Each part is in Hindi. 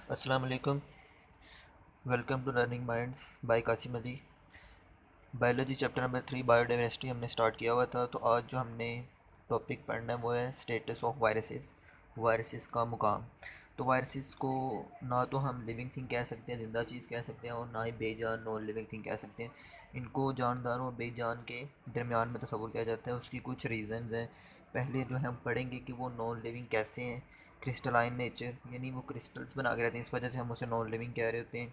अस्सलाम वालेकुम। Welcome to learning minds by Qasim Ali. Biology chapter number 3 biodiversity हमने स्टार्ट किया हुआ था। तो आज जो हमने टॉपिक पढ़ना है वो है स्टेटस ऑफ वायरसेस, वायरसेस का मुकाम। तो वायरसेस को ना तो हम लिविंग थिंग कह सकते हैं, ज़िंदा चीज़ कह सकते हैं, और ना ही बेजान नॉन लिविंग थिंग कह सकते हैं। इनको जानदार और बेजान के दरमियान में तस्वुर किया जाता है। उसकी कुछ रीज़न्स हैं। पहले जो है हम पढ़ेंगे कि वो नॉन लिविंग कैसे हैं। क्रिस्टलाइन नेचर, यानी वो क्रिस्टल्स बना के रहते हैं, इस वजह से हम उसे नॉन लिविंग कह रहे होते हैं।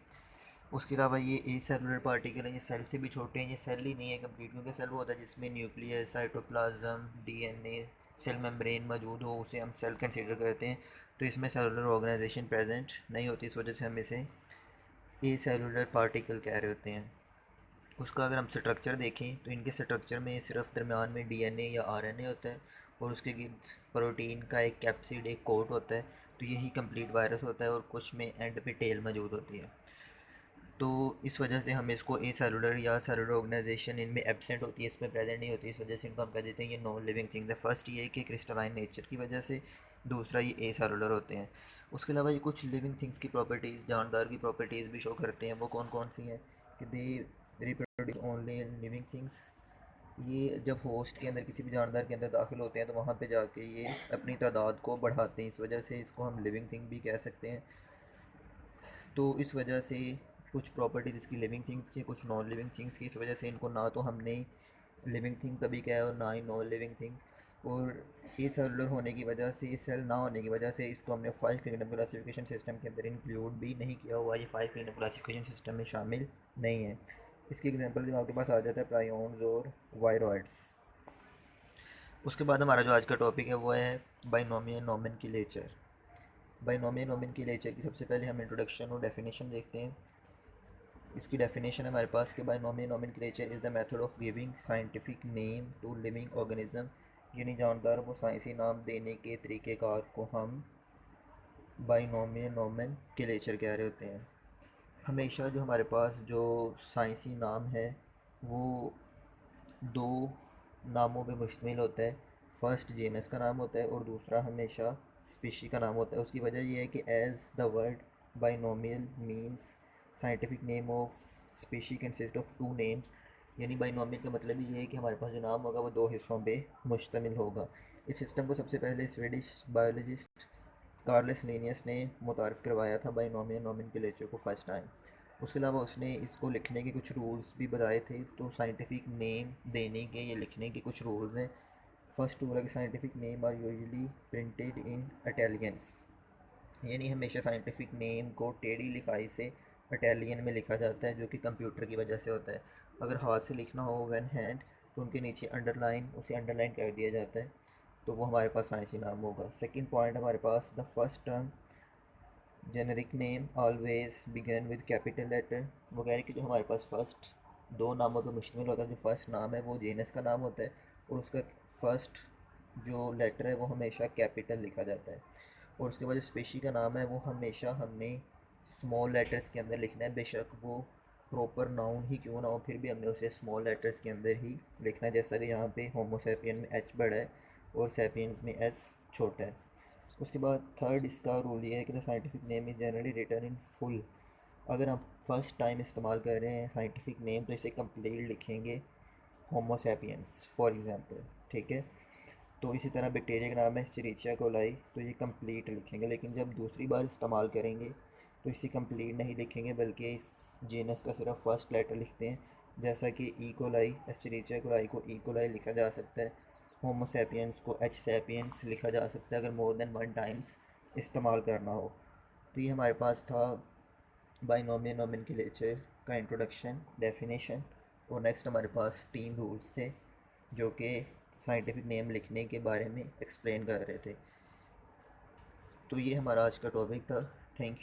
उसके अलावा ये ए सेलुलर पार्टिकल हैं, ये सेल से भी छोटे हैं, ये सेल ही नहीं है कंप्लीट, क्योंकि सेल वो होता है जिसमें nucleus, cytoplasm, DNA, cell membrane मौजूद हो, उसे हम सेल कंसीडर करते हैं। तो इसमें सेलुलर ऑर्गेनाइजेशन प्रेजेंट नहीं होती, इस वजह से हम इसे ए सेलुलर पार्टिकल कह रहे होते हैं। उसका अगर हम स्ट्रक्चर देखें तो इनके स्ट्रक्चर में सिर्फ दरमियान में डीएनए या आरएनए होता है, और उसके गिर्द प्रोटीन का एक कैप्सिड, एक कोट होता है। तो यही कंप्लीट वायरस होता है, और कुछ में एंड पे टेल मौजूद होती है। तो इस वजह से हम इसको ए सेलुलर या सेलुलर ऑर्गेनाइजेशन इनमें एब्सेंट होती है, इसमें प्रेजेंट नहीं होती, इस वजह से इनको हम कह देते हैं ये नॉन लिविंग थिंग है। फर्स्ट ये है कि क्रिस्टलाइन नेचर की वजह से, दूसरा ये ए सेलुलर होते हैं। उसके अलावा ये कुछ लिविंग थिंग्स की प्रॉपर्टीज़, जानदार की प्रॉपर्टीज़ भी शो करते हैं। वो कौन कौन सी हैं कि they reproduce only in living things. ये जब होस्ट के अंदर, किसी भी जानदार के अंदर दाखिल होते हैं तो वहाँ पे जाके ये अपनी तादाद को बढ़ाते हैं, इस वजह से इसको हम लिविंग थिंग भी कह सकते हैं। तो इस वजह से कुछ प्रॉपर्टीज़ इसकी लिविंग थिंग्स की, कुछ नॉन लिविंग थिंग्स की, इस वजह से इनको ना तो हमने लिविंग थिंग कभी कहा है और ना ही नॉन लिविंग थिंग। और ये सेलुलर होने की वजह से, इस सेल ना होने की वजह से इसको हमने 5 किंगडम क्लासिफिकेशन सिस्टम के अंदर इंक्लूड भी नहीं किया हुआ, ये 5 किंगडम क्लासिफिकेशन सिस्टम में शामिल नहीं है। इसकी एग्जांपल जब आपके पास आ जाता है प्रायोन्स और वायरॉइड्स। उसके बाद हमारा जो आज का टॉपिक है वो है बाइनोमियल नोमेनक्लेचर। बाइनोमियल नोमेनक्लेचर की सबसे पहले हम इंट्रोडक्शन और डेफिनेशन देखते हैं। इसकी डेफिनेशन है हमारे पास कि binomial nomenclature is the method of giving scientific name to living organism, यानी जानदार को साइंसी नाम देने के तरीक़ेकार को हम बाइनोमियल नोमेनक्लेचर कह रहे होते हैं। हमेशा जो हमारे पास जो साइंसी नाम है वो दो नामों पे मुश्तमिल होता है। फर्स्ट जेनस का नाम होता है और दूसरा हमेशा स्पीशी का नाम होता है। उसकी वजह यह है कि as the word binomial means scientific name of species consist of two names, यानी बाइनोमियल का मतलब ये है कि हमारे पास जो नाम होगा वो दो हिस्सों पे मुश्तमिल होगा। इस सिस्टम को सबसे पहले स्वीडिश बायोलॉजिस्ट कार्लस लिनियस ने मुतारफ़ करवाया था बाइनोमियल नोमेनक्लेचर को फर्स्ट टाइम। उसके अलावा उसने इसको लिखने के कुछ रूल्स भी बताए थे। तो साइंटिफिक नेम देने के, ये लिखने के कुछ रूल्स हैं। फर्स्ट रूल है कि scientific name are usually printed in Italians, यानी हमेशा साइंटिफिक नेम को टेढ़ी लिखाई से इटालियन में लिखा जाता है, जो कि कंप्यूटर की वजह से होता है। अगर हाथ से लिखना हो वन हैंड तो उनके नीचे अंडरलाइन, उसे अंडरलाइन कर दिया जाता है, तो वो हमारे पास साइंसी नाम होगा। सेकंड पॉइंट हमारे पास the first term generic name always begin with capital letter. वो कह रहे कि जो हमारे पास फर्स्ट दो नामों पर मुश्तमिल होता है, जो फर्स्ट नाम है वो जेनस का नाम होता है, और उसका फर्स्ट जो लेटर है वो हमेशा कैपिटल लिखा जाता है। और उसके बाद जो स्पेशी का नाम है वो हमेशा हमने स्मॉल लेटर्स के अंदर लिखना है, बेशक वो प्रॉपर नाउन ही क्यों ना हो, फिर भी हमने उसे स्मॉल लेटर्स के अंदर ही लिखना है। जैसा कि यहाँ पे होमोसेपियन में एच बड़ा है और सेपियंस में एस छोटा है। उसके बाद थर्ड इसका रूल ये है कि the scientific name is generally written in full. अगर हम फर्स्ट टाइम इस्तेमाल कर रहे हैं साइंटिफिक नेम तो इसे कंप्लीट लिखेंगे, होमोसेपियंस फॉर एग्जांपल, ठीक है। तो इसी तरह बैक्टीरिया का नाम है एस्चेरिचिया कोलाई, तो ये कंप्लीट लिखेंगे। लेकिन जब दूसरी बार इस्तेमाल करेंगे तो इसे कंप्लीट नहीं लिखेंगे, बल्कि इस जीनस का सिर्फ फर्स्ट लेटर लिखते हैं। जैसा कि ई कोलाई, एस्चेरिचिया कोलाई को ई कोलाई लिखा जा सकता है, होमोसेपियंस को एच सेपियंस लिखा जा सकता है अगर मोर देन वन टाइम्स इस्तेमाल करना हो। तो ये हमारे पास था बाइनोमियल नोमेनक्लेचर का इंट्रोडक्शन, डेफिनेशन। और नेक्स्ट हमारे पास तीन रूल्स थे जो कि साइंटिफिक नेम लिखने के बारे में एक्सप्लेन कर रहे थे। तो ये हमारा आज का टॉपिक था। Thank you.